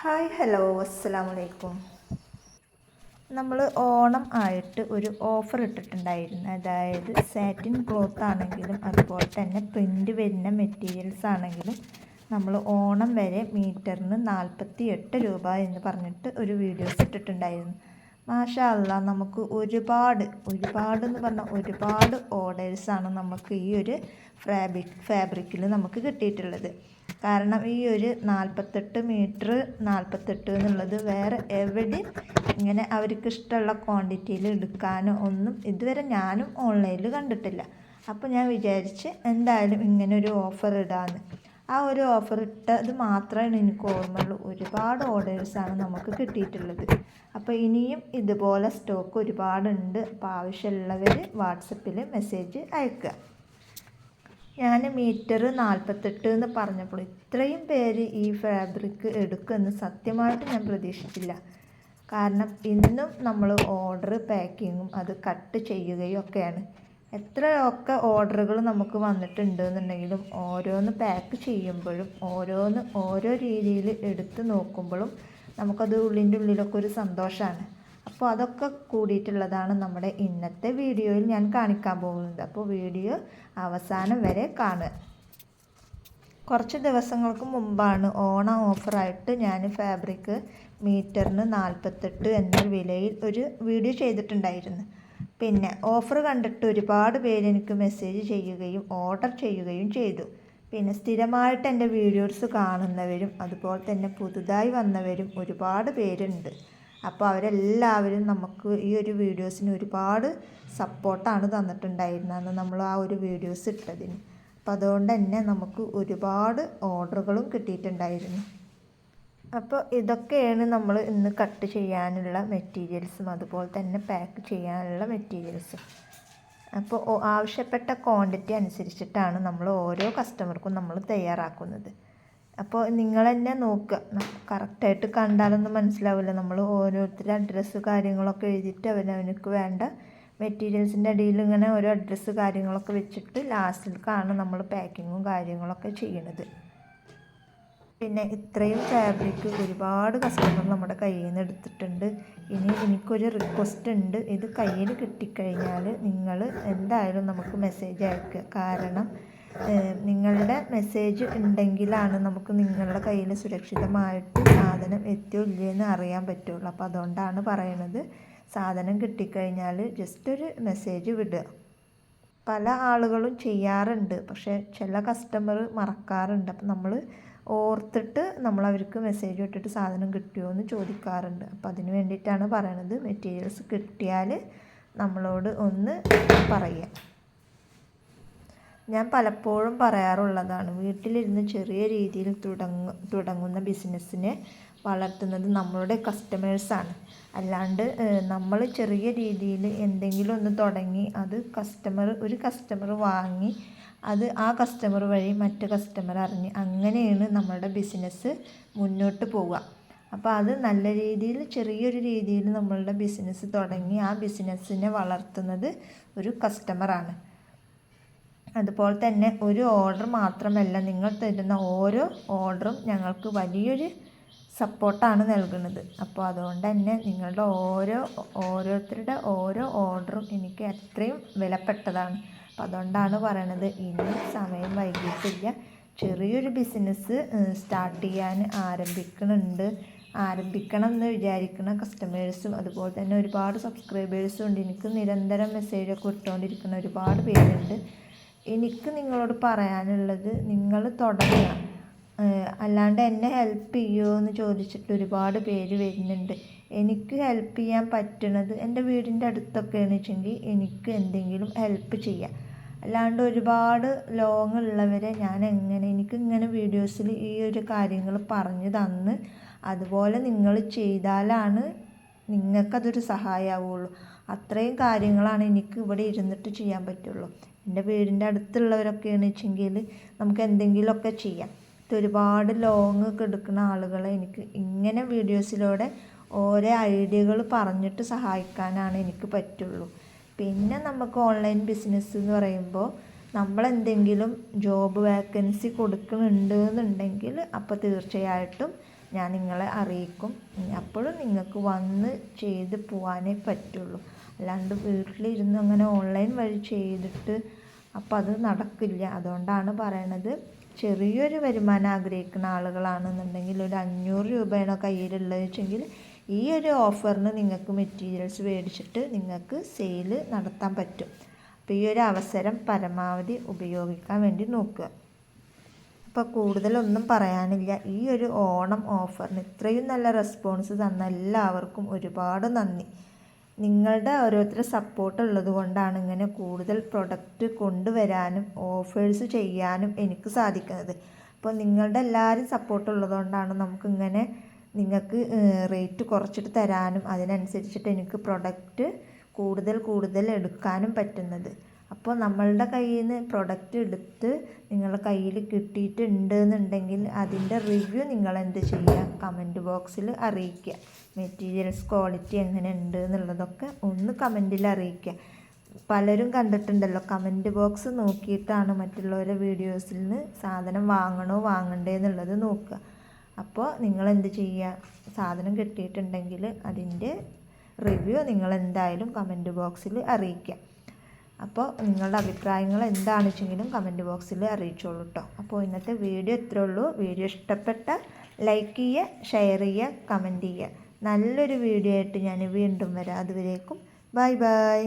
Hi hello അസ്സലാമലൈക്കും. നമ്മൾ ഓണം ആയിട്ട് ഒരു ഓഫർ ഇട്ടിട്ടുണ്ടായിരുന്നു. അതായത് സാറ്റിൻ ക്ലോത്ത് ആണെങ്കിലും അതുപോലെ തന്നെ പ്രിൻ്റ് വരുന്ന മെറ്റീരിയൽസ് ആണെങ്കിലും നമ്മൾ ഓണം വരെ മീറ്ററിന് 48 രൂപ എന്ന് പറഞ്ഞിട്ട് ഒരു വീഡിയോസ് ഇട്ടിട്ടുണ്ടായിരുന്നു. മാഷാ അല്ലാ, നമുക്ക് ഒരുപാട് എന്ന് പറഞ്ഞാൽ ഒരുപാട് ഓർഡേഴ്സാണ് നമുക്ക് ഈ ഒരു ഫാബ്രിക്കിൽ നമുക്ക് കിട്ടിയിട്ടുള്ളത്. കാരണം ഈ ഒരു 48 മീറ്റർ 48 എന്നുള്ളത് വേറെ എവിടെയും ഇങ്ങനെ അവർക്ക് ഇഷ്ടമുള്ള ക്വാണ്ടിറ്റിയിൽ എടുക്കാനോ ഒന്നും ഇതുവരെ ഞാനും ഓൺലൈനിൽ കണ്ടിട്ടില്ല. അപ്പോൾ ഞാൻ വിചാരിച്ച് എന്തായാലും ഇങ്ങനെ ഒരു ഓഫർ ഇടാമെന്ന്. ആ ഒരു ഓഫർ ഇട്ടത് മാത്രമേ എനിക്ക് ഓർമ്മയുള്ളൂ. ഒരുപാട് ഓർഡേഴ്സാണ് നമുക്ക് കിട്ടിയിട്ടുള്ളത്. അപ്പോൾ ഇനിയും ഇതുപോലെ സ്റ്റോക്ക് ഒരുപാടുണ്ട്. അപ്പോൾ ആവശ്യമുള്ളവർ വാട്സപ്പിൽ മെസ്സേജ് അയക്കുക. ഞാൻ മീറ്റർ 48 എന്ന് പറഞ്ഞപ്പോൾ ഇത്രയും പേര് ഈ ഫാബ്രിക് എടുക്കുമെന്ന് സത്യമായിട്ട് ഞാൻ പ്രതീക്ഷിച്ചില്ല. കാരണം ഇന്നും നമ്മൾ ഓർഡർ പാക്കിങ്ങും അത് കട്ട് ചെയ്യുകയും ഒക്കെയാണ്. എത്രയൊക്കെ ഓർഡറുകൾ നമുക്ക് വന്നിട്ടുണ്ട് എന്നുണ്ടെങ്കിലും ഓരോന്ന് പാക്ക് ചെയ്യുമ്പോഴും ഓരോ രീതിയിൽ എടുത്ത് നോക്കുമ്പോഴും നമുക്കത് ഉള്ളിലൊക്കെ ഒരു സന്തോഷമാണ്. അപ്പോൾ അതൊക്കെ കൂടിയിട്ടുള്ളതാണ് നമ്മുടെ ഇന്നത്തെ വീഡിയോയിൽ ഞാൻ കാണിക്കാൻ പോകുന്നത്. അപ്പോൾ വീഡിയോ അവസാനം വരെ കാണുക. കുറച്ച് ദിവസങ്ങൾക്ക് മുമ്പാണ് ഓണം ഓഫറായിട്ട് ഞാൻ ഫാബ്രിക് മീറ്ററിന് 48 എന്ന വിലയിൽ ഒരു വീഡിയോ ചെയ്തിട്ടുണ്ടായിരുന്നു. പിന്നെ ഓഫർ കണ്ടിട്ട് ഒരുപാട് പേര് എനിക്ക് മെസ്സേജ് ചെയ്യുകയും ഓർഡർ ചെയ്യുകയും ചെയ്തു. പിന്നെ സ്ഥിരമായിട്ട് എൻ്റെ വീഡിയോസ് കാണുന്നവരും അതുപോലെ തന്നെ പുതുതായി വന്നവരും ഒരുപാട് പേരുണ്ട്. അപ്പോൾ അവരെല്ലാവരും നമുക്ക് ഈ ഒരു വീഡിയോസിന് ഒരുപാട് സപ്പോർട്ടാണ് തന്നിട്ടുണ്ടായിരുന്നത് നമ്മൾ ആ ഒരു വീഡിയോസ് ഇട്ടതിന്. അപ്പോൾ അതുകൊണ്ട് തന്നെ നമുക്ക് ഒരുപാട് ഓർഡറുകളും കിട്ടിയിട്ടുണ്ടായിരുന്നു. അപ്പോൾ ഇതൊക്കെയാണ് നമ്മൾ ഇന്ന് കട്ട് ചെയ്യാനുള്ള മെറ്റീരിയൽസും അതുപോലെ തന്നെ പാക്ക് ചെയ്യാനുള്ള മെറ്റീരിയൽസും. അപ്പോൾ ആവശ്യപ്പെട്ട ക്വാണ്ടിറ്റി അനുസരിച്ചിട്ടാണ് നമ്മൾ ഓരോ കസ്റ്റമർക്കും നമ്മൾ തയ്യാറാക്കുന്നത്. അപ്പോൾ നിങ്ങൾ തന്നെ നോക്കുക. കറക്റ്റായിട്ട് കണ്ടാലൊന്നും മനസ്സിലാവില്ല. നമ്മൾ ഓരോരുത്തരുടെ അഡ്രസ്സ് കാര്യങ്ങളൊക്കെ എഴുതിയിട്ട് അവനവനക്ക് വേണ്ട മെറ്റീരിയൽസിൻ്റെ അടിയിൽ ഇങ്ങനെ ഓരോ അഡ്രസ്സ് കാര്യങ്ങളൊക്കെ വെച്ചിട്ട് ലാസ്റ്റിലേക്കാണ് നമ്മൾ പാക്കിങ്ങും കാര്യങ്ങളൊക്കെ ചെയ്യുന്നത്. പിന്നെ ഇത്രയും ഫാബ്രിക് ഒരുപാട് കസ്റ്റമർ നമ്മുടെ കയ്യിൽ നിന്ന് എടുത്തിട്ടുണ്ട്. ഇനി എനിക്കൊരു റിക്വസ്റ്റ് ഉണ്ട്. ഇത് കയ്യിൽ കിട്ടിക്കഴിഞ്ഞാൽ നിങ്ങൾ എന്തായാലും നമുക്ക് മെസ്സേജ് അയക്കുക. കാരണം നിങ്ങളുടെ മെസ്സേജ് ഉണ്ടെങ്കിലാണ് നമുക്ക് നിങ്ങളുടെ കയ്യിൽ സുരക്ഷിതമായിട്ട് സാധനം എത്തിയോ ഇല്ലയെന്ന് അറിയാൻ പറ്റുള്ളൂ. അപ്പോൾ അതുകൊണ്ടാണ് പറയണത്, സാധനം കിട്ടിക്കഴിഞ്ഞാൽ ജസ്റ്റ് ഒരു മെസ്സേജ് വിടുക. പല ആളുകളും ചെയ്യാറുണ്ട്, പക്ഷേ ചില കസ്റ്റമർ മറക്കാറുണ്ട്. അപ്പോൾ നമ്മൾ ഓർത്തിട്ട് നമ്മൾ അവർക്ക് മെസ്സേജ് വിട്ടിട്ട് സാധനം കിട്ടിയോ എന്ന് ചോദിക്കാറുണ്ട്. അപ്പോൾ അതിന് വേണ്ടിയിട്ടാണ് പറയണത്. മെറ്റീരിയൽസ് കിട്ടിയാൽ നമ്മളോട് ഒന്ന് പറയുക. ഞാൻ പലപ്പോഴും പറയാറുള്ളതാണ്, വീട്ടിലിരുന്ന് ചെറിയ രീതിയിൽ തുടങ്ങുന്ന ബിസിനസ്സിനെ വളർത്തുന്നത് നമ്മളുടെ കസ്റ്റമേഴ്സാണ്. അല്ലാണ്ട് നമ്മൾ ചെറിയ രീതിയിൽ എന്തെങ്കിലും ഒന്ന് തുടങ്ങി അത് ഒരു കസ്റ്റമർ വാങ്ങി അത് ആ കസ്റ്റമർ വഴി മറ്റ് കസ്റ്റമർ അറിഞ്ഞ് അങ്ങനെയാണ് നമ്മളുടെ ബിസിനസ് മുന്നോട്ട് പോവുക. അപ്പോൾ അത് നല്ല രീതിയിൽ ചെറിയൊരു രീതിയിൽ നമ്മളുടെ ബിസിനസ് തുടങ്ങി ആ ബിസിനസ്സിനെ വളർത്തുന്നത് ഒരു കസ്റ്റമറാണ്. അതുപോലെ തന്നെ ഒരു ഓർഡർ മാത്രമല്ല, നിങ്ങൾ തരുന്ന ഓരോ ഓർഡറും ഞങ്ങൾക്ക് വലിയൊരു സപ്പോർട്ടാണ് നൽകുന്നത്. അപ്പോൾ അതുകൊണ്ട് തന്നെ നിങ്ങളുടെ ഓരോരുത്തരുടെ ഓരോ ഓർഡറും എനിക്ക് അത്രയും വിലപ്പെട്ടതാണ്. അപ്പോൾ അതുകൊണ്ടാണ് പറയണത്, ഇനി സമയം വൈകിട്ടില്ല. ചെറിയൊരു ബിസിനസ് സ്റ്റാർട്ട് ചെയ്യാൻ ആരംഭിക്കണം എന്ന് വിചാരിക്കുന്ന കസ്റ്റമേഴ്സും അതുപോലെ തന്നെ ഒരുപാട് സബ്സ്ക്രൈബേഴ്സും ഉണ്ട്. എനിക്ക് നിരന്തരം മെസ്സേജൊക്കെ ഇട്ടുകൊണ്ടിരിക്കുന്ന ഒരുപാട് പേരുണ്ട്. എനിക്ക് നിങ്ങളോട് പറയാനുള്ളത്, നിങ്ങൾ തുടങ്ങുക. അല്ലാണ്ട് എന്നെ ഹെൽപ്പ് ചെയ്യുമോ എന്ന് ചോദിച്ചിട്ട് ഒരുപാട് പേര് വരുന്നുണ്ട്. എനിക്ക് ഹെൽപ്പ് ചെയ്യാൻ പറ്റണത് എൻ്റെ വീടിൻ്റെ അടുത്തൊക്കെയാണെന്ന് വെച്ചെങ്കിൽ എനിക്ക് എന്തെങ്കിലും ഹെൽപ്പ് ചെയ്യാം. അല്ലാണ്ട് ഒരുപാട് ലോങ് ഉള്ളവരെ എനിക്കിങ്ങനെ വീഡിയോസിൽ ഈ ഒരു കാര്യങ്ങൾ പറഞ്ഞു തന്ന് അതുപോലെ നിങ്ങൾ ചെയ്താലാണ് നിങ്ങൾക്കതൊരു സഹായമാവുള്ളൂ. അത്രയും കാര്യങ്ങളാണ് എനിക്ക് ഇവിടെ ഇരുന്നിട്ട് ചെയ്യാൻ പറ്റുള്ളൂ. എൻ്റെ വീടിൻ്റെ അടുത്തുള്ളവരൊക്കെയാണെന്ന് വെച്ചെങ്കിൽ നമുക്ക് എന്തെങ്കിലുമൊക്കെ ചെയ്യാം. ഒരുപാട് ലോങ് എടുക്കുന്ന ആളുകളെ എനിക്ക് ഇങ്ങനെ വീഡിയോസിലൂടെ ഓരോ ഐഡിയകൾ പറഞ്ഞിട്ട് സഹായിക്കാനാണ് എനിക്ക് പറ്റുള്ളൂ. പിന്നെ നമുക്ക് ഓൺലൈൻ ബിസിനസ് എന്ന് പറയുമ്പോൾ നമ്മളെന്തെങ്കിലും ജോബ് വേക്കൻസി കൊടുക്കുന്നുണ്ട് എന്നുണ്ടെങ്കിൽ അപ്പോൾ തീർച്ചയായിട്ടും ഞാൻ നിങ്ങളെ അറിയിക്കും. അപ്പോഴും നിങ്ങൾക്ക് വന്ന് ചെയ്ത് പോകാനേ പറ്റുള്ളൂ. അല്ലാണ്ട് വീട്ടിലിരുന്ന് അങ്ങനെ ഓൺലൈൻ വഴി ചെയ്തിട്ട് അപ്പം അത് നടക്കില്ല. അതുകൊണ്ടാണ് പറയണത്. ചെറിയൊരു വരുമാനം ആഗ്രഹിക്കുന്ന ആളുകളാണെന്നുണ്ടെങ്കിൽ ഒരു 500 രൂപയാണോ കയ്യിലുള്ളത് വെച്ചെങ്കിൽ ഈ ഒരു ഓഫറിന് നിങ്ങൾക്ക് മെറ്റീരിയൽസ് മേടിച്ചിട്ട് നിങ്ങൾക്ക് സെയിൽ നടത്താൻ പറ്റും. അപ്പോൾ ഈ ഒരു അവസരം പരമാവധി ഉപയോഗിക്കാൻ വേണ്ടി നോക്കുക. അപ്പോൾ കൂടുതലൊന്നും പറയാനില്ല. ഈ ഒരു ഓണം ഓഫറിന് ഇത്രയും നല്ല റെസ്പോൺസ് തന്ന എല്ലാവർക്കും ഒരുപാട് നന്ദി. നിങ്ങളുടെ ഓരോരുത്തരുടെ സപ്പോർട്ട് ഉള്ളത് കൊണ്ടാണ് ഇങ്ങനെ കൂടുതൽ പ്രൊഡക്റ്റ് കൊണ്ടുവരാനും ഓഫേഴ്സ് ചെയ്യാനും എനിക്ക് സാധിക്കുന്നത്. അപ്പോൾ നിങ്ങളുടെ എല്ലാവരും സപ്പോർട്ട് ഉള്ളതുകൊണ്ടാണ് നമുക്കിങ്ങനെ നിങ്ങൾക്ക് റേറ്റ് കുറച്ചിട്ട് തരാനും അതിനനുസരിച്ചിട്ട് എനിക്ക് പ്രൊഡക്റ്റ് കൂടുതൽ എടുക്കാനും പറ്റുന്നത്. അപ്പോൾ നമ്മളുടെ കയ്യിൽ നിന്ന് പ്രൊഡക്റ്റ് എടുത്ത് നിങ്ങളുടെ കയ്യിൽ കിട്ടിയിട്ടുണ്ട് എന്നുണ്ടെങ്കിൽ അതിൻ്റെ റിവ്യൂ നിങ്ങൾ എന്ത് ചെയ്യുക, കമൻറ്റ് ബോക്സിൽ അറിയിക്കുക. മെറ്റീരിയൽസ് ക്വാളിറ്റി എങ്ങനെ ഉണ്ട് എന്നുള്ളതൊക്കെ ഒന്ന് കമൻറ്റിൽ അറിയിക്കുക. പലരും കണ്ടിട്ടുണ്ടല്ലോ, കമൻറ്റ് ബോക്സ് നോക്കിയിട്ടാണ് മറ്റുള്ളവരുടെ വീഡിയോസിൽ നിന്ന് സാധനം വാങ്ങണോ വാങ്ങണ്ടേ എന്നുള്ളത് നോക്കുക. അപ്പോൾ നിങ്ങളെന്ത് ചെയ്യുക, സാധനം കിട്ടിയിട്ടുണ്ടെങ്കിൽ അതിൻ്റെ റിവ്യൂ നിങ്ങൾ എന്തായാലും കമൻറ്റ് ബോക്സിൽ അറിയിക്കുക. അപ്പോൾ നിങ്ങളുടെ അഭിപ്രായങ്ങൾ എന്താണെന്ന് വെച്ചെങ്കിലും കമൻറ്റ് ബോക്സിൽ അറിയിച്ചോളൂ കേട്ടോ. അപ്പോൾ ഇന്നത്തെ വീഡിയോ ഇത്രേ ഉള്ളൂ. വീഡിയോ ഇഷ്ടപ്പെട്ടാൽ ലൈക്ക് ചെയ്യുക, ഷെയർ ചെയ്യുക, കമൻറ്റ് ചെയ്യുക. നല്ലൊരു വീഡിയോ ആയിട്ട് ഞാൻ വീണ്ടും വരാം. അതുവരേക്കും ബൈ ബൈ.